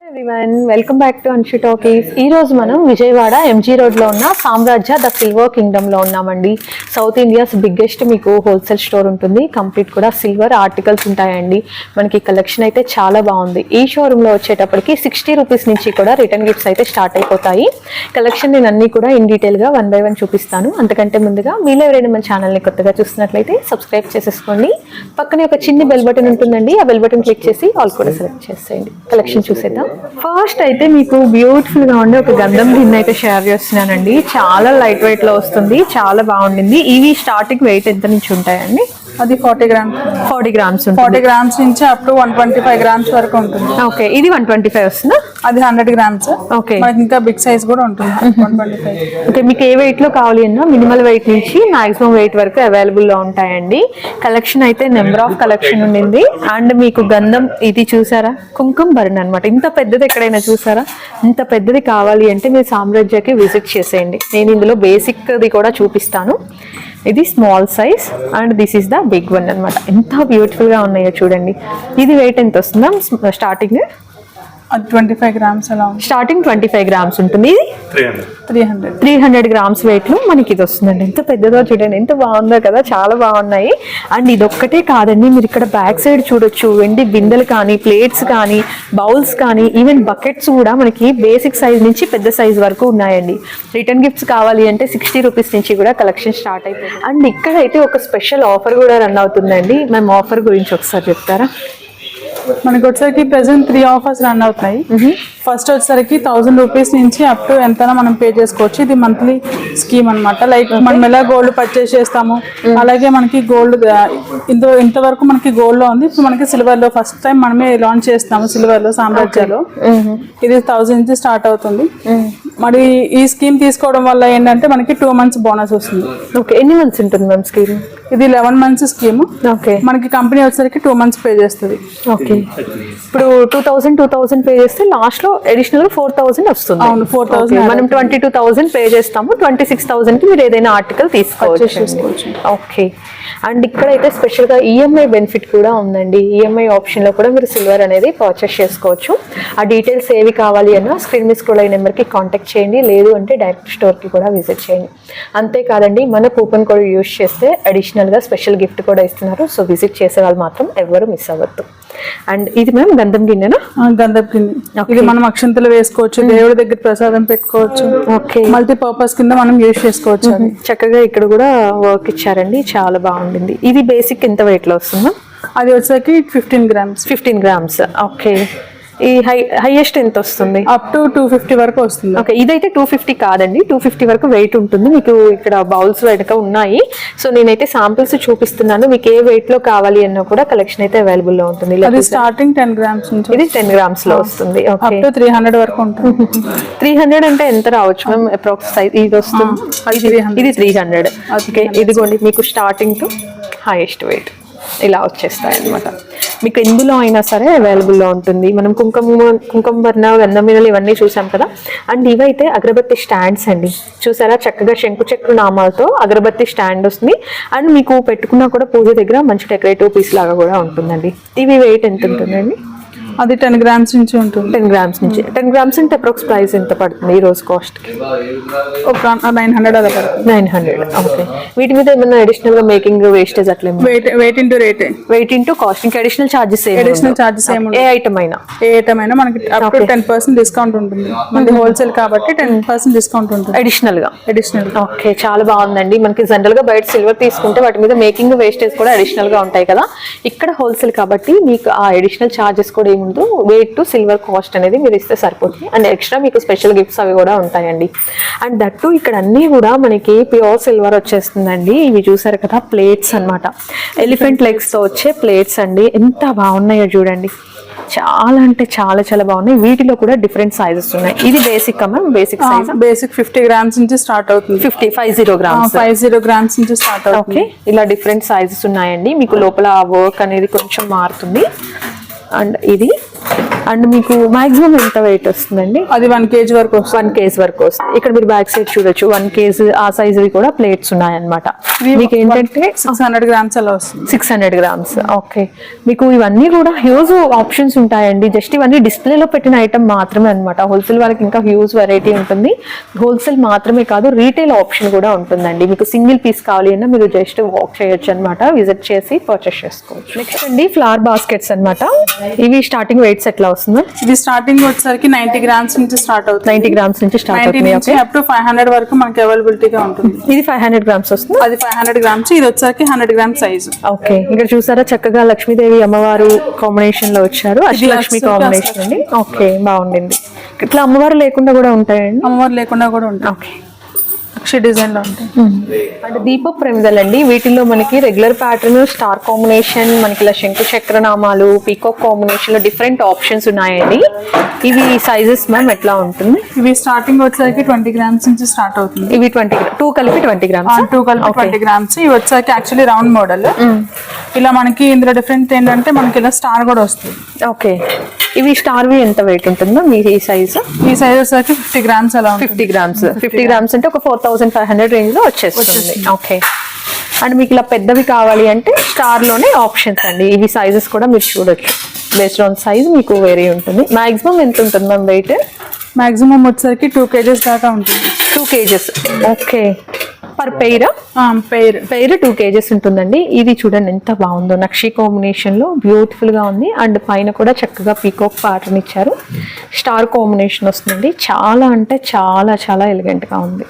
everyone, welcome back to Anshu Talkies. ఈ రోజు మనం విజయవాడ ఎంజీ రోడ్ లో ఉన్న సామ్రాజ్య ద సిల్వర్ కింగ్డమ్ లో ఉన్నామండి. సౌత్ ఇండియాస్ బిగ్గెస్ట్ మీకు హోల్సేల్ స్టోర్ ఉంటుంది. కంప్లీట్ కూడా సిల్వర్ ఆర్టికల్స్ ఉంటాయండి. మనకి కలెక్షన్ అయితే చాలా బాగుంది. ఈ షోరూమ్ లో వచ్చేటప్పటికి 60 రూపీస్ నుంచి కూడా రిటర్న్ గిఫ్ట్స్ అయితే స్టార్ట్ అయిపోతాయి. కలెక్షన్ నేను అన్ని కూడా ఇన్ డీటెయిల్ గా 1 by 1 చూపిస్తాను. అంతకంటే ముందుగా మీలో ఎవరైనా మన ఛానల్ ని కొత్తగా చూస్తున్నట్లయితే సబ్స్క్రైబ్ చేసేసుకోండి. పక్కనే ఒక చిన్న బెల్ బటన్ ఉంటుందండి. ఆ బెల్ బటన్ క్లిక్ చేసి ఆల్ కూడా సెలెక్ట్ చేసేయండి. కలెక్షన్ చూసేద్దాం. ఫస్ట్ అయితే మీకు బ్యూటిఫుల్ గా ఉండే ఒక గంధం గిన్నె అయితే షేర్ చేస్తున్నానండి. చాలా లైట్ వెయిట్ లో వస్తుంది, చాలా బాగుండింది. ఇవి స్టార్టింగ్ వెయిట్ ఎంత నుంచి ఉంటాయండి? అది 40 గ్రామ్స్ 40 గ్రామ్స్ 40 గ్రామ్స్ నుంచి అప్ టు 125 గ్రామ్స్ వరకు ఉంటుంది. ఓకే, ఇది 125 వస్తుందా? అది 100 గ్రామ్స్. ఓకే, మనకి ఇంకా బిగ్ సైజ్ కూడా ఉంటుంది 125. ఓకే, మీకు ఏ వెయిట్ లో కావాలి అన్నా మినిమల్ వెయిట్ నుంచి మాక్సిమం వెయిట్ వరకు అవైలబుల్ లో ఉంటాయండి. కలెక్షన్ అయితే నెంబర్ ఆఫ్ కలెక్షన్ ఉండింది. అండ్ మీకు గంధం ఇది చూసారా, కుంకుమ బర్న్ అనమాట. ఇంత పెద్దది ఎక్కడైనా చూసారా? ఇంత పెద్దది కావాలి అంటే మీరు సామ్రాజ్యకి విజిట్ చేసేయండి. నేను ఇందులో బేసిక్ ది కూడా చూపిస్తాను. ఇది small size and this is the big one అనమాట. ఎంత బ్యూటిఫుల్ గా ఉన్నాయో చూడండి. ఇది వెయిట్ ఎంత వస్తుందా స్టార్టింగ్? 25 గ్రామ్స్ అలా ఉంది. స్టార్టింగ్ 25 గ్రామ్స్ ఉంటుంది. ఇది 300 గ్రామ్స్ వెయిట్ లో మనకి ఇది వస్తుందండి. ఎంత పెద్దదో చూడండి, ఎంత బాగుందో కదా, చాలా బాగున్నాయి. అండ్ ఇది ఒక్కటే కాదండి, మీరు ఇక్కడ బ్యాక్ సైడ్ చూడొచ్చు. వెండి బిందెలు కానీ, ప్లేట్స్ కానీ, బౌల్స్ కానీ, ఈవెన్ బకెట్స్ కూడా మనకి బేసిక్ సైజ్ నుంచి పెద్ద సైజ్ వరకు ఉన్నాయండి. రిటర్న్ గిఫ్ట్స్ కావాలి అంటే 60 రూపీస్ నుంచి కూడా కలెక్షన్ స్టార్ట్ అయిపోయింది. అండ్ ఇక్కడైతే ఒక స్పెషల్ ఆఫర్ కూడా రన్ అవుతుందండి. మేము ఆఫర్ గురించి ఒకసారి చెప్తారా? మనకి వచ్చేసరికి ప్రెసెంట్ 3 ఆఫర్స్ రన్ అవుతున్నాయి. ఫస్ట్ వచ్చేసరికి 1000 రూపీస్ నుంచి అప్ టు ఎంతైనా మనం పే చేసుకోవచ్చు. ఇది మంత్లీ స్కీమ్ అనమాట. లైక్ మనం ఎలా గోల్డ్ పర్చేస్ చేస్తాము అలాగే మనకి గోల్డ్ ఇంతవరకు మనకి గోల్డ్ లో ఉంది. ఇప్పుడు మనకి సిల్వర్ లో ఫస్ట్ టైం మనమే లాంచ్ చేస్తాము సిల్వర్ లో సామ్రాజ్యలో. ఇది 1000 నుంచి స్టార్ట్ అవుతుంది. మరి ఈ స్కీమ్ తీసుకోవడం వల్ల ఏంటంటే మనకి 2 months బోనస్ వస్తుంది. ఓకే, ఎన్ని మంత్స్ ఉంటుంది మ్యామ్ స్కీమ్? ఇది 11 months స్కీమ్. ఓకే, మనకి కంపెనీ వచ్చేసరికి 2 months పే చేస్తుంది. ఓకే, ఇప్పుడు 2000 పే చేస్తే లాస్ట్ లో అడిషనల్ 4000 వస్తుంది. అవును, 4000. మనం 22,000 పే చేస్తాము. 26,000 కి మీరు ఏదైనా ఆర్టికల్ తీసుకోవచ్చు. ఓకే, అండ్ ఇక్కడైతే స్పెషల్ గా ఈఎంఐ బెనిఫిట్ కూడా ఉందండి. ఈఎంఐ ఆప్షన్ లో కూడా మీరు సిల్వర్ అనేది పర్చేస్ చేసుకోవచ్చు. ఆ డీటెయిల్స్ ఏవి కావాలి అన్నా స్క్రీన్ మీద స్క్రోల్ అయిన నెంబర్ కి కాంటాక్ట్ చేయండి. లేదు అంటే డైరెక్ట్ స్టోర్ కి కూడా విజిట్ చేయండి. అంతేకాదండి, మన కూపన్ కోడ్ యూజ్ చేస్తే అడిషనల్ గా స్పెషల్ గిఫ్ట్ కూడా ఇస్తున్నారు. సో విజిట్ చేసే వాళ్ళు మాత్రం ఎవరు మిస్ అవ్వద్దు. అండ్ ఇది మ్యామ్ గంధం గిన్నెనా? గంధం గిన్నె. ఇది మనం అక్షంతలు వేసుకోవచ్చు, దేవుడి దగ్గర ప్రసాదం పెట్టుకోవచ్చు. ఓకే, మల్టీ పర్పస్ కింద మనం యూజ్ చేసుకోవచ్చు. చక్కగా ఇక్కడ కూడా వర్క్ ఇచ్చారండి, చాలా బాగుంటుంది. ఇది బేసిక్ ఎంత వెయిట్ లో వస్తుందా? అది వచ్చేసరికి 15 గ్రామ్స్. 15 గ్రామ్స్. ఓకే, ఈ హైయెస్ట్ ఎంత వస్తుంది? అప్ టు 250 వరకు వస్తుంది. ఓకే, ఇదైతే 250 కాదండి, 250 వరకు వెయిట్ ఉంటుంది. మీకు ఇక్కడ బౌల్స్ వెనక ఉన్నాయి. సో నేనైతే శాంపిల్స్ చూపిస్తున్నాను. మీకు ఏ వెయిట్ లో కావాలి అన్నా కూడా కలెక్షన్ అయితే అవైలబుల్ లో ఉంటుంది. అది స్టార్టింగ్ 10 గ్రామ్స్ నుంచి. ఇది 10 గ్రామ్స్ లో వస్తుంది. అప్ టు 300 వరకు ఉంటుంది. 300 అంటే ఎంత రావచ్చు మ్యామ్ అప్రాక్స్ సైజ్? ఇది వస్తుంది, ఇది 300. ఓకే, ఇదిగోండి మీకు స్టార్టింగ్ టు హైయెస్ట్ వెయిట్ ఇలా వచ్చేస్తాయి అనమాట. మీకు ఎందులో అయినా సరే అవైలబుల్లో ఉంటుంది. మనం కుంకుమ బర్ణ, గంధం మీదలు ఇవన్నీ చూసాం కదా. అండ్ ఇవైతే అగరబత్తి స్టాండ్స్ అండి. చూసారా, చక్కగా శంకు చక్ర నామాలతో అగరబత్తి స్టాండ్ వస్తుంది. అండ్ మీకు పెట్టుకున్నా కూడా పూజ దగ్గర మంచి డెకరేటివ్ పీస్ లాగా కూడా ఉంటుందండి. ఇవి వెయిట్ ఎంత ఉంటుందండి? అది 10 గ్రామ్స్ నుంచి ఉంటుంది. 10 గ్రామ్స్ నుంచి. 10 గ్రామ్స్ అంటే అప్రాక్స్ ప్రైస్ ఎంత పడుతుంది ఈ రోజు కాస్ట్? ఒక 900 అలా పడుతుంది. 900. ఓకే, వీటి మీద ఏమన్నా అడిషనల్ గా మేకింగ్ వేస్టేజ్ అట్లా? Weight into rate, weight into cost. ఇంకా అడిషనల్ చార్జెస్ ఏ ఐటమ్ అయినా మనకి అప్ టు 10% డిస్కౌంట్ ఉంటుంది. మనకి హోల్సేల్ కాబట్టి 10% డిస్కౌంట్ ఉంటుంది అడిషనల్. ఓకే, చాలా బాగుందండి. మనకి జనరల్ గా బయట సిల్వర్ తీసుకుంటే వాటి మీద మేకింగ్ వేస్టేజ్ కూడా అడిషనల్ గా ఉంటాయి కదా. ఇక్కడ హోల్సేల్ కాబట్టి మీకు ఆ అడిషనల్ చార్జెస్ కూడా వెయిట్ టు సిల్వర్ కాస్ట్ అనేది మీరు ఇస్తే సరిపోతుంది. అండ్ ఎక్స్ట్రా మీకు స్పెషల్ గిఫ్ట్స్ అవి కూడా ఉంటాయండి. అండ్ దట్టు ఇక్కడ అన్ని కూడా మనకి ప్యూర్ సిల్వర్ వచ్చేస్తుందండి. ఇవి చూసారు కదా, ప్లేట్స్ అన్నమాట. ఎలిఫెంట్ లెగ్స్ తో వచ్చే ప్లేట్స్ అండి. ఎంత బాగున్నాయో చూడండి, చాలా అంటే చాలా చాలా బాగున్నాయి. వీటిలో కూడా డిఫరెంట్ సైజెస్ ఉన్నాయి. ఇది basic basic size. Basic 50 grams నుంచి స్టార్ట్ అవుతుంది. 50 గ్రామ్స్ నుంచి స్టార్ట్ అవుతుంది. ఓకే, ఇలా డిఫరెంట్ సైజెస్ ఉన్నాయండి. మీకు లోపల వర్క్ అనేది కొంచెం మారుతుంది. అండ్ ఇది అండ్ మీకు మాక్సిమం ఎంత వెయిట్ వస్తుందండి? అది 1 kg వరకు వస్తుంది. 1 kg వరకు వస్తుంది. ఇక్కడ మీరు బ్యాక్ సైడ్ చూడొచ్చు 1 kg ఆ సైజ్ కూడా ప్లేట్స్ ఉన్నాయన్నమాట. మీకు ఏంటంటే 600 grams అలా వస్తుంది. 600 grams. ఓకే, మీకు ఇవన్నీ కూడా హ్యూజ్ ఆప్షన్స్ ఉంటాయండి. జస్ట్ ఇవన్నీ డిస్ప్లేలో పెట్టిన ఐటమ్ మాత్రమే అనమాట. హోల్సేల్ వాళ్ళకి ఇంకా హ్యూజ్ వెరైటీ ఉంటుంది. హోల్సేల్ మాత్రమే కాదు, రీటైల్ ఆప్షన్ కూడా ఉంటుందండి. మీకు సింగిల్ పీస్ కావాలి అన్నా మీరు జస్ట్ వాక్ చేయొచ్చు అనమాట, విజిట్ చేసి పర్చేస్ చేసుకోవచ్చు. నెక్స్ట్ అండి ఫ్లవర్ బాస్కెట్స్ అనమాట. ఇవి స్టార్టింగ్ వెయిట్స్ ఎట్లా వస్తుంది? ఇది స్టార్టింగ్ వచ్చేసరికి 90 grams నుంచి స్టార్ట్ అవుతుంది. 90 grams నుంచి స్టార్ట్ అవుతుంది. ఓకే, అప్ టు 500 వరకు మనకి అవైలబిలిటీగా ఉంటుంది. ఇది 500 grams వస్తుంది. అది 500 grams, ఇది వచ్చేసరికి 100 grams సైజ్. ఓకే, ఇక్కడ చూసారా చక్కగా లక్ష్మీదేవి అమ్మవారు కాంబినేషన్ లో వచ్చారు. అష్టలక్ష్మి కాంబినేషన్ అండి. ఓకే, బాగుండింది. ఇట్లా అమ్మవారు లేకుండా కూడా ఉంటాయండి? అమ్మవారు లేకుండా కూడా ఉంటాయి. ఓకే, డిజైన్ లో ఉంటాయి. అంటే దీప ప్రమిదలు అండి. వీటిల్లో మనకి రెగ్యులర్ ప్యాటర్న్, స్టార్ కాంబినేషన్, మనకి ఇలా శంకు చక్ర నామాలు, పీకాక్ కాంబినేషన్ లో డిఫరెంట్ ఆప్షన్స్ ఉన్నాయండి. ఇవి సైజెస్ మ్యామ్ ఎట్లా ఉంటుంది? ఇవి స్టార్టింగ్ వచ్చేసరికి 20 grams నుంచి స్టార్ట్ అవుతుంది. ఇవి 2 కలిపి 20 grams. 2 కలిపి 20 grams. ఇవి వచ్చేసరికి యాక్చువల్లీ రౌండ్ మోడల్. ఇలా మనకి ఇందులో డిఫరెంట్ ఏంటంటే మనకి ఇలా స్టార్ కూడా వస్తుంది. ఓకే, ఇవి స్టార్ వి ఎంత వెయిట్ ఉంటుందో మీ ఈ సైజ్? ఈ సైజ్ వచ్చేసరికి 50 grams అలా. 50 grams. 50 grams అంటే ఒక 4500 రేంజ్ లో వచ్చేస్తుంది. ఓకే, అండ్ మీకు ఇలా పెద్దవి కావాలి అంటే స్టార్ లోనే ఆప్షన్స్ అండి. ఇవి సైజెస్ కూడా మీరు చూడొచ్చు. బేస్డ్ ఆన్ సైజ్ మీకు వేరే ఉంటుంది. మాక్సిమం ఎంత ఉంటుంది మ్యామ్ వెయిట్? మాక్సిమం వచ్చేసరికి 2 kgs దాకా ఉంటుంది. 2 kgs. Okay, per pair? Pair 2 kgs ఉంటుందండి. ఇది చూడండి ఎంత బాగుందో, నక్షి కాంబినేషన్ లో బ్యూటిఫుల్ గా ఉంది. అండ్ పైన కూడా చక్కగా పీకాక్ ప్యాటర్న్ ఇచ్చారు. స్టార్ కాంబినేషన్ వస్తుందండి. చాలా అంటే చాలా చాలా ఎలిగెంట్ గా ఉంది.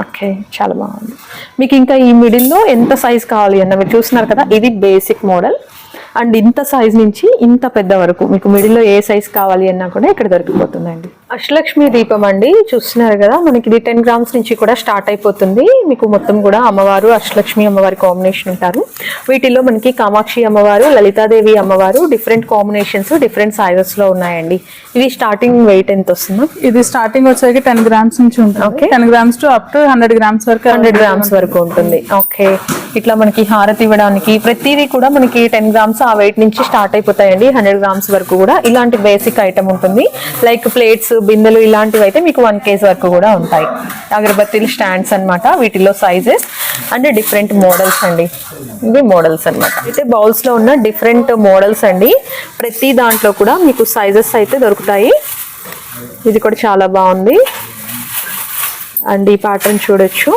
ఓకే, చాలా బాగుంది. మీకు ఇంకా ఈ మిడిల్లో ఎంత సైజ్ కావాలి అన్న మీరు చూస్తున్నారు కదా, ఇది బేసిక్ మోడల్. అండ్ ఇంత సైజ్ నుంచి ఇంత పెద్ద వరకు మీకు మిడిల్లో ఏ సైజ్ కావాలి అన్నా కూడా ఇక్కడ దొరికిపోతుందండి. అష్టలక్ష్మి దీపం అండి, చూస్తున్నారు కదా, మనకి ఇది 10 grams నుంచి కూడా స్టార్ట్ అయిపోతుంది. మీకు మొత్తం కూడా అమ్మవారు, అష్టలక్ష్మి అమ్మవారి కాంబినేషన్ ఉంటారు. వీటిల్లో మనకి కామాక్షి అమ్మవారు, లలితాదేవి అమ్మవారు డిఫరెంట్ కాంబినేషన్స్, డిఫరెంట్ సైజెస్ లో ఉన్నాయండి. ఇది స్టార్టింగ్ వెయిట్ ఎంత వస్తుంది? ఇది స్టార్టింగ్ వచ్చేసరికి 10 grams నుంచి ఉంటుంది. Okay, 10 grams to up to 100 grams వరకు. 100 grams వరకు ఉంటుంది. ఓకే, ఇట్లా మనకి హారతి ఇవ్వడానికి ప్రతిదీ కూడా మనకి 10 grams ఆ వెయిట్ నుంచి స్టార్ట్ అయిపోతాయండి. 100 grams వరకు కూడా ఇలాంటి బేసిక్ ఐటమ్ ఉంటుంది. లైక్ ప్లేట్స్, బిందెలు ఇలాంటివి అయితే మీకు 1 kg వరకు కూడా ఉంటాయి. అగరబత్తీలు స్టాండ్స్ అన్నమాట. వీటిలో సైజెస్ అండ్ డిఫరెంట్ మోడల్స్ అండి. ఇవి మోడల్స్ అన్నమాట. అయితే బౌల్స్ లో ఉన్న డిఫరెంట్ మోడల్స్ అండి. ప్రతి దాంట్లో కూడా మీకు సైజెస్ అయితే దొరుకుతాయి. ఇది కూడా చాలా బాగుంది. అండ్ ఈ ప్యాటర్న్ చూడొచ్చు.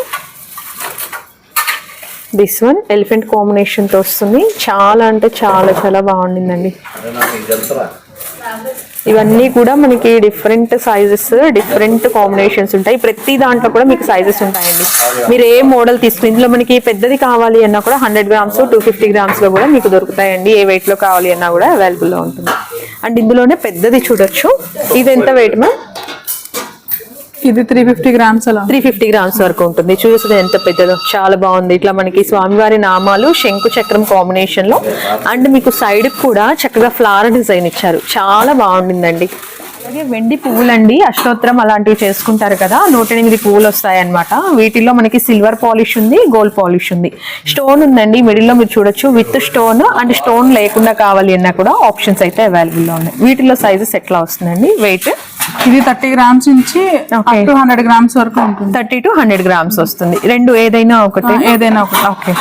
దిస్ వన్ ఎలిఫెంట్ కాంబినేషన్ తో వస్తుంది. చాలా అంటే చాలా చాలా బాగుండిందండి. ఇవన్నీ కూడా మనకి డిఫరెంట్ సైజెస్, డిఫరెంట్ కాంబినేషన్స్ ఉంటాయి. ప్రతి దాంట్లో కూడా మీకు సైజెస్ ఉంటాయండి. మీరు ఏ మోడల్ తీసుకుని, ఇందులో మనకి పెద్దది కావాలి అన్నా కూడా 100 grams, 250 grams లో కూడా మీకు దొరుకుతాయండి. ఏ వెయిట్ లో కావాలి అన్నా కూడా అవైలబుల్ లో ఉంటుంది. అండ్ ఇందులోనే పెద్దది చూడొచ్చు. ఇది ఎంత వెయిట్ మ్యామ్? ఇది 350 grams అలా. 350 grams వరకు ఉంటుంది. చూస్తే ఎంత పెద్దదో, చాలా బాగుంది. ఇట్లా మనకి స్వామివారి నామాలు శంకు చక్రం కాంబినేషన్ లో, అండ్ మీకు సైడ్ కూడా చక్కగా ఫ్లవర్ డిజైన్ ఇచ్చారు. చాలా బాగుండిందండి. అలాగే వెండి పువ్వులండి, అష్టోత్తరం అలాంటివి చేసుకుంటారు కదా, 108 పువ్వులు వస్తాయి అనమాట. వీటిల్లో మనకి సిల్వర్ పాలిష్ ఉంది, గోల్డ్ పాలిష్ ఉంది. స్టోన్ ఉందండి మిడిల్ లో మీరు చూడొచ్చు. విత్ స్టోన్ అండ్ స్టోన్ లేకుండా కావాలి అన్నా కూడా ఆప్షన్స్ అయితే అవైలబుల్ లో ఉన్నాయి. వీటిలో సైజెస్ ఎట్లా వస్తుందండి వెయిట్? ఇది 30 grams నుంచి 100 grams వరకు ఉంటుంది. 30 to 100 grams వస్తుంది. రెండు ఏదైనా ఒకటి? ఏదైనా ఒకటి. ఓకే,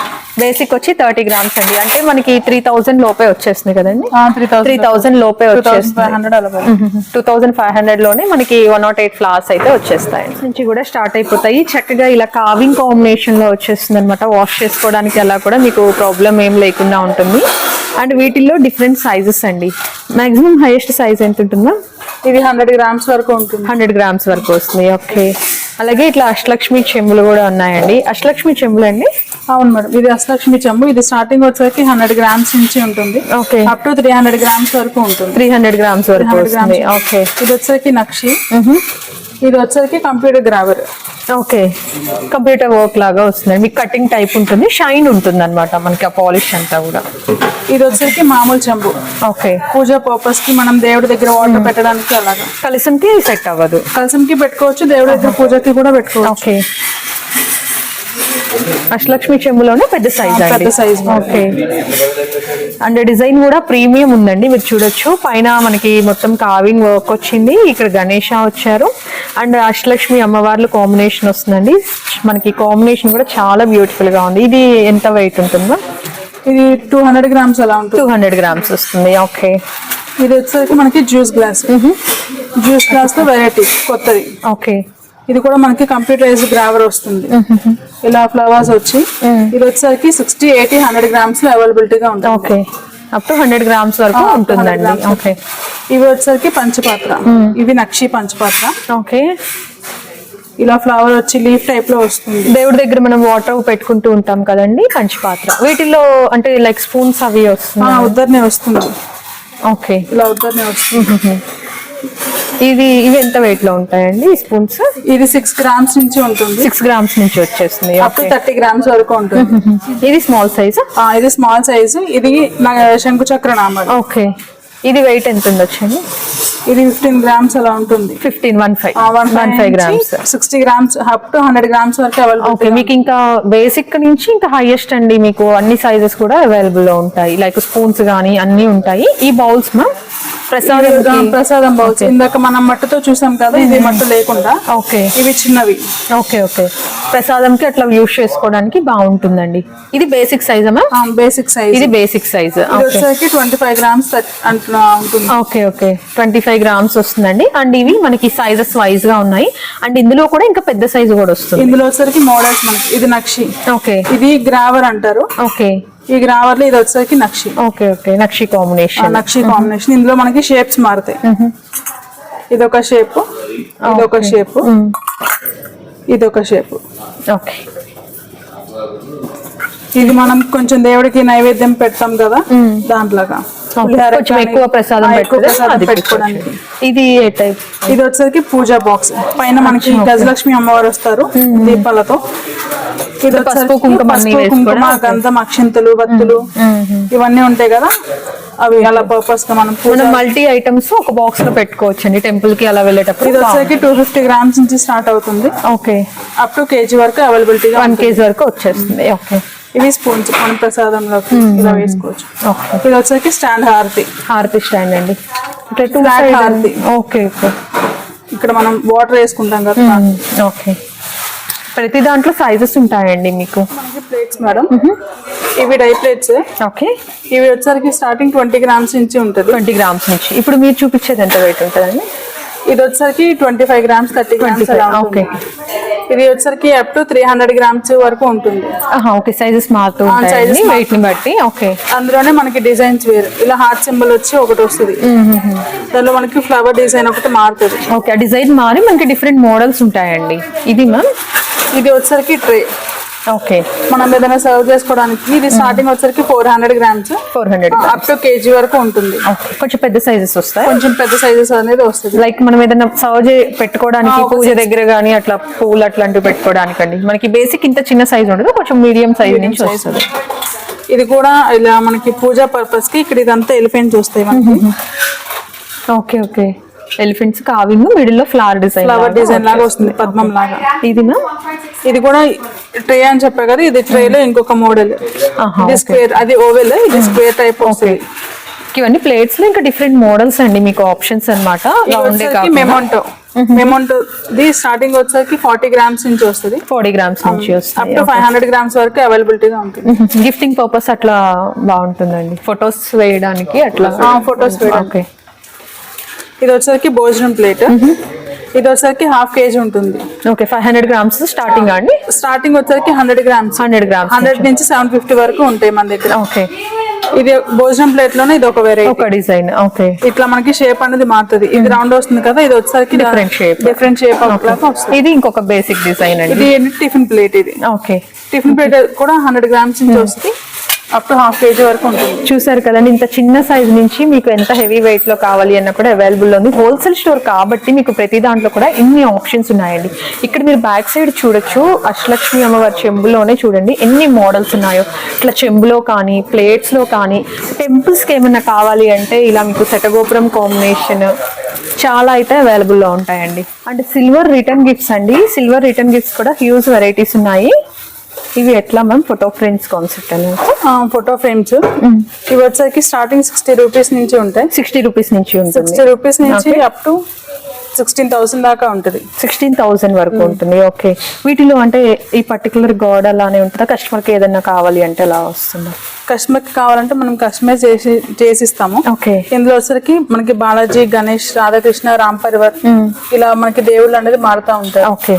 బేసిక్ వచ్చి 30 grams అండి. అంటే మనకి 3000 లోపే వచ్చేస్తుంది కదండి. 3000 లోపే వచ్చేస్తుంది. 2500 లోనే మనకి 108 ఫ్లవర్స్ అయితే వచ్చేస్తాయి. నుంచి కూడా స్టార్ట్ అయిపోతాయి. చక్కగా ఇలా కావింగ్ కాంబినేషన్ లో వచ్చేస్తుంది అనమాట. వాష్ చేసుకోవడానికి అలా కూడా మీకు ప్రాబ్లం ఏం లేకుండా ఉంటుంది. అండ్ వీటిల్లో డిఫరెంట్ సైజెస్ అండి. మాక్సిమం హైయెస్ట్ సైజ్ ఎంత ఉంటుందా? ఇది 100 grams వరకు ఉంటుంది. 100 grams వరకు వస్తుంది. ఓకే, అలాగే ఇట్లా అష్టలక్ష్మి చెంబులు కూడా ఉన్నాయండి. అష్టలక్ష్మి చెంబులు అండి? అవును మేడం, ఇది అష్టలక్ష్మి చెంబు. ఇది స్టార్టింగ్ వచ్చేసరికి 100 grams నుంచి ఉంటుంది. ఓకే, అప్ టు 300 grams వరకు ఉంటుంది. 300 grams వరకు వస్తుంది. ఓకే, ఇది వచ్చేసరికి నక్షి. ఇది వచ్చేసరికి computer Grauer. Okay, computer work లాగా వస్తుంది. మీకు కటింగ్ టైప్ ఉంటుంది, షైన్ ఉంటుంది అనమాట మనకి ఆ పాలిష్ అంతా కూడా. ఇది వచ్చేసరికి మామూలు చెంబు. ఓకే, పూజ పర్పస్ కి మనం దేవుడి దగ్గర వాటర్ పెట్టడానికి అలాగా. కలసంకి సెట్ అవ్వదు. కలసంకి పెట్టుకోవచ్చు, దేవుడి దగ్గర పూజకి కూడా పెట్టుకోవచ్చు. ఓకే, అష్టలక్ష్మి చెంబులోనే పెద్ద సైజ్ పెద్ద సైజ్. ఓకే. అండ్ డిజైన్ కూడా ప్రీమియం ఉందండి, మీరు చూడొచ్చు. పైన మనకి మొత్తం కార్వింగ్ వర్క్ వచ్చింది, ఇక్కడ గణేష వచ్చారు అండ్ అష్టలక్ష్మి అమ్మవార్లు కాంబినేషన్ వస్తుందండి. మనకి కాంబినేషన్ కూడా చాలా బ్యూటిఫుల్ గా ఉంది. ఇది ఎంత వెయిట్ ఉంటుందో? ఇది 200 grams అలా ఉంటుంది. 200 grams వస్తుంది. ఓకే. ఇది వచ్చేసరికి మనకి జ్యూస్ గ్లాస్ లో వెరైటీ కొత్తది. ఓకే. ఇది కూడా మనకి కంప్యూటరైజ్డ్ గ్రావర్ వస్తుంది, ఇలా ఫ్లవర్స్ వచ్చి. ఇది వచ్చేసరికి 60, 80, 100 grams లో అవైలబిలిటీగా ఉంటుంది. ఓకే. అప్ టు 100 grams వరకు ఉంటుందండి. ఓకే. ఇవి వచ్చేసరికి పంచపాత్ర, ఇవి నక్షి పంచపాత్ర. ఓకే. ఇలా ఫ్లవర్ వచ్చి లీఫ్ టైప్ లో వస్తుంది. దేవుడి దగ్గర మనం వాటర్ పెట్టుకుంటూ ఉంటాం కదండి, పంచపాత్ర. వీటిలో అంటే లైక్ స్పూన్స్ అవి వస్తుంది, ఉద్దరనే వస్తుంది. ఓకే. ఇలా ఉద్దరనే వస్తుంది. ఇవి ఎంత వెయిట్ లో ఉంటాయండి ఈ స్పూన్స్? ఇది 6 grams నుంచి ఉంటుంది. 6 grams నుంచి వచ్చేస్తుంది. అప్ టు 30 grams వరకు ఉంటుంది. ఇది స్మాల్ సైజ్? ఇది స్మాల్ సైజు. ఇది శంకు చక్ర నామాలు. ఓకే. ఇది వెయిట్ ఎంత ఉండొచ్చండి? ఇది 15 grams అలా ఉంటుంది. 15 grams. 60 grams up to 100 grams వరకు అవైలబుల్. ఓకే. మీకు ఇంకా బేసిక్ నుంచి ఇంకా హైయెస్ట్ అండి, మీకు అన్ని సైజెస్ కూడా అవైలబుల్ లో ఉంటాయి. లైక్ స్పూన్స్ గానీ అన్ని ఉంటాయి. ఈ బౌల్స్ మ్యామ్ ప్రసాదం బౌల్స్ ఇందాక మనం మట్టుతో చూసాం కదా, ఇది మట్టు లేకుండా. ఓకే. ఇవి చిన్నవి. ఓకే. ఓకే. ప్రసాదంకి అట్లా యూజ్ చేసుకోవడానికి బాగుంటుందండి. ఇది బేసిక్ సైజ్ అమ్మా? Basic size. ఇది బేసిక్ సైజ్. 25 grams అట్లా ఉంటుంది. ఓకే. ఓకే. 25 grams వస్తుందండి. అండ్ ఇవి మనకి సైజెస్ వైజ్ గా ఉన్నాయి. అండ్ ఇందులో కూడా ఇంకా పెద్ద సైజ్ కూడా వస్తుంది. ఇందులో వచ్చేసరికి మోడల్స్ మనకి. ఇది నక్షి. ఓకే. ఇది గ్రావర్ అంటారు. ఓకే. ఈ గ్రావర్ లో ఇది వచ్చేసరికి నక్షి. ఓకే. ఓకే. నక్షి కాంబినేషన్. ఇందులో మనకి షేప్స్ మారుతాయి. ఇదొక షేప్, ఇదొక షేప్, ఇదొక షేప్. ఓకే. ఇది మనం కొంచెం దేవుడికి నైవేద్యం పెడతాం కదా, దాంట్లోగా కొంచెం ఎక్కువ ప్రసాదం పెట్టుకోవడానికి. ఇది ఏ టైప్? ఇది వచ్చేసరికి పూజా బాక్స్. పైన మనకి గజలక్ష్మి అమ్మవారు వస్తారు దీపాలతో. ఇది కుంకుమ, గంధం, అక్షింతలు, వత్తులు ఇవన్నీ ఉంటాయి కదా, అవి అలా పర్పస్ గా మనం మల్టీ ఐటమ్స్ ఒక బాక్స్ లో పెట్టుకోవచ్చు అండి టెంపుల్ కి అలా వెళ్ళేటప్పుడు. ఇది వచ్చేసరికి 250 grams నుంచి స్టార్ట్ అవుతుంది. ఓకే. అప్ టు kg వరకు అవైలబిలిటీగా 1 kg వరకు వచ్చేస్తుంది. ఓకే. ఇవి స్పూన్స్ మనం ప్రసాదంలో ఇలా వేసుకోవచ్చు. ఇది వచ్చేసరికి స్టాండ్ హారతి స్టాండ్ అండి. హారతి. ఓకే. ఓకే. ఇక్కడ మనం వాటర్ వేసుకుంటాం కదా. ఓకే. ప్రతి దాంట్లో సైజెస్ ఉంటాయండి మీకు. మనకి ప్లేట్స్ మేడం, ఇవి డై ప్లేట్స్. ఓకే. ఇవి వచ్చేసరికి స్టార్టింగ్ 20 grams నుంచి ఉంటుంది. 20 grams నుంచి. ఇప్పుడు మీరు చూపించేది ఎంత వెయిట్ ఉంటుందండి? ఇది వచ్చేసరికి 25 grams, 30 grams. ఓకే. ఇది వచ్చేసరికి అప్ టు 300 grams వరకు ఉంటుంది. ఓకే. సైజెస్ మారుతూ ఉంటాయి వెయిట్ ని బట్టి. ఓకే. అందులోనే మనకి డిజైన్స్ వేరు. ఇలా హార్ట్ సింబల్ వచ్చి ఒకటి వస్తుంది, దానిలో మనకి ఫ్లవర్ డిజైన్ ఒకటి మారుతుంది. ఓకే. ఆ డిజైన్ మారి మనకి డిఫరెంట్ మోడల్స్ ఉంటాయండి. ఇది మ్యామ్ ఇది వచ్చేసరికి ట్రే. ఓకే. మనం ఏదైనా సర్వ్ చేసుకోవడానికి. ఇది స్టార్టింగ్ వచ్చేసరికి 400 grams, 400 అప్ టు kg వరకు ఉంటుంది. కొంచెం పెద్ద సైజెస్ వస్తాయి. కొంచెం పెద్ద సైజెస్ అనేది వస్తుంది. లైక్ మనం ఏదైనా సర్వ్ పెట్టుకోవడానికి, పూజ దగ్గర గానీ అట్లా పూలు అట్లాంటివి పెట్టుకోవడానికి అండి. మనకి బేసిక్ ఇంత చిన్న సైజ్ ఉండదు, కొంచెం మీడియం సైజ్ నుంచి వస్తుంది. ఇది కూడా ఇలా మనకి పూజా పర్పస్ కి. ఇక్కడ ఇదంతా ఎలిఫెంట్స్ వస్తాయి మనకి. Okay. Okay. Elephants carving, middle లో ఫ్లవర్ డిజైన్ లాగా వస్తుంది, పద్మం లాగా. ఇది ఇది కూడా ట్రే అని చెప్పా కదా, ఇది ట్రే లో ఇంకొక మోడల్. ఇది స్క్వేర్, అది ఓవెల్, ఇది స్క్వేర్ టైప్ వస్తుంది. ఇవన్నీ ప్లేట్స్ లో ఇంకా డిఫరెంట్ మోడల్స్ అండి, మీకు ఆప్షన్స్ అన్నమాట. మెమోంటో ది స్టార్టింగ్ వచ్చేసరికి 40 grams నుంచి వస్తుంది. 40 grams నుంచి వస్తుంది. అప్ టు 500 grams వరకు అవైలబిలిటీగా ఉంటుంది. గిఫ్టింగ్ పర్పస్ అట్లా బాగుంటుందండి, ఫొటోస్ వేయడానికి అట్లా. ఫొటోస్ వేయడానికి. ఇది వచ్చేసరికి భోజనం ప్లేట్. ఇది వచ్చేసరికి 1/2 kg ఉంటుంది. ఓకే. 500 grams స్టార్టింగ్ అండి. స్టార్టింగ్ వచ్చేసరికి 100 grams. 100 నుంచి 750 వరకు ఉంటాయి మన దగ్గర. ఓకే. ఇది భోజనం ప్లేట్ లోనే ఇది ఒక వెరైటీ, ఒక డిజైన్. ఓకే. ఇట్లా మనకి షేప్ అనేది మారుతుంది. ఇది రౌండ్ వస్తుంది కదా, ఇది వచ్చేసరికి డిఫరెంట్ షేప్ వస్తుంది. ఇది ఇంకొక బేసిక్ డిజైన్ అండి. ఇది టిఫిన్ ప్లేట్. ఇది ఓకే. టిఫిన్ ప్లేట్ కూడా 100 grams నుంచి వస్తుంది, అప్ టు 1/2 kg వరకు ఉంటుంది. చూసారు కదండి, ఇంత చిన్న సైజ్ నుంచి మీకు ఎంత హెవీ వెయిట్ లో కావాలి అన్న కూడా అవైలబుల్ ఉంది. హోల్సేల్ స్టోర్ కాబట్టి మీకు ప్రతి దాంట్లో కూడా ఇన్ని ఆప్షన్స్ ఉన్నాయండి. ఇక్కడ మీరు బ్యాక్ సైడ్ చూడొచ్చు, అష్టలక్ష్మి అమ్మవారి చెంబులోనే చూడండి ఎన్ని మోడల్స్ ఉన్నాయో. ఇట్లా చెంబులో కానీ, ప్లేట్స్ లో కానీ, టెంపుల్స్ కి ఏమన్నా కావాలి అంటే ఇలా మీకు శటగోపురం కాంబినేషన్ చాలా అయితే అవైలబుల్ లో ఉంటాయండి. అండ్ సిల్వర్ రిటర్న్ గిఫ్ట్స్ అండి. సిల్వర్ రిటర్న్ గిఫ్ట్స్ కూడా హ్యూజ్ వెరైటీస్ ఉన్నాయి. ఇవి ఎట్లా మ్యామ్ ఫోటో ఫ్రేమ్స్ కాన్సెప్ట్ అనేది? ఫోటో ఫ్రేమ్స్ ఇవి వచ్చేసరికి స్టార్టింగ్ 60 రూపీస్ నుంచి ఉంటాయి. 60 రూపీస్ నుంచి ఉంటుంది. 60 రూపీస్ నుంచి అప్ టు 16,000 దాకా ఉంటుంది. 16,000 వరకు ఉంటుంది. ఓకే, వీటిలో అంటే ఈ పర్టికులర్ గోడ అలానే ఉంటుందా? కస్టమర్కి ఏదైనా కావాలి అంటే ఎలా వస్తుందా? కస్టమర్కి కావాలంటే మనం కస్టమైజ్ చేసిస్తాము. ఓకే, ఇందులో వచ్చరికి మనకి బాలాజీ, గణేష్, రాధాకృష్ణ, రామ్ పరివార్ ఇలా మనకి దేవుళ్ళు అనేది మారుతా ఉంటాయి. ఓకే,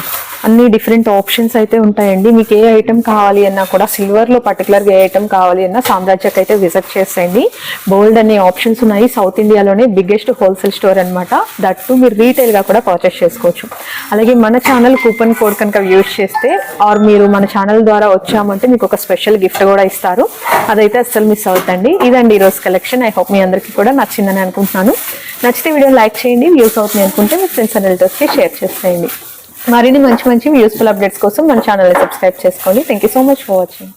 అన్ని డిఫరెంట్ ఆప్షన్స్ అయితే ఉంటాయండి. మీకు ఏ ఐటమ్ కావాలి అన్నా కూడా సిల్వర్ లో పర్టికులర్గా ఏ ఐటమ్ కావాలి అన్నా సామ్రాజ్యకి అయితే విజిట్ చేసేయండి. బోల్డ్ అనే ఆప్షన్స్ ఉన్నాయి. సౌత్ ఇండియాలోనే బిగ్గెస్ట్ హోల్సేల్ స్టోర్ అనమాట. దట్టు మీరు రీటైల్ గా కూడా పర్చేస్ చేసుకోవచ్చు. అలాగే మన ఛానల్ కూపన్ కోడ్ కనుక యూజ్ చేస్తే ఆర్ మీరు మన ఛానల్ ద్వారా వచ్చామంటే మీకు ఒక స్పెషల్ గిఫ్ట్ కూడా ఇస్తారు. అదైతే అస్సలు మిస్ అవుతండి. ఇదండి ఈరోజు కలెక్షన్. ఐ హోప్ మీ అందరికీ కూడా నచ్చిందని అనుకుంటున్నాను. నచ్చితే వీడియో లైక్ చేయండి. వ్యూస్ అవుతుంది అనుకుంటే మీ ఫ్రెండ్స్ అండ్ రిలేటివ్స్కి షేర్ చేసేయండి. మరిన్ని మంచి యూస్ఫుల్ అప్డేట్స్ కోసం మన ఛానల్ని సబ్స్క్రైబ్ చేసుకోండి. Thank you so much for watching.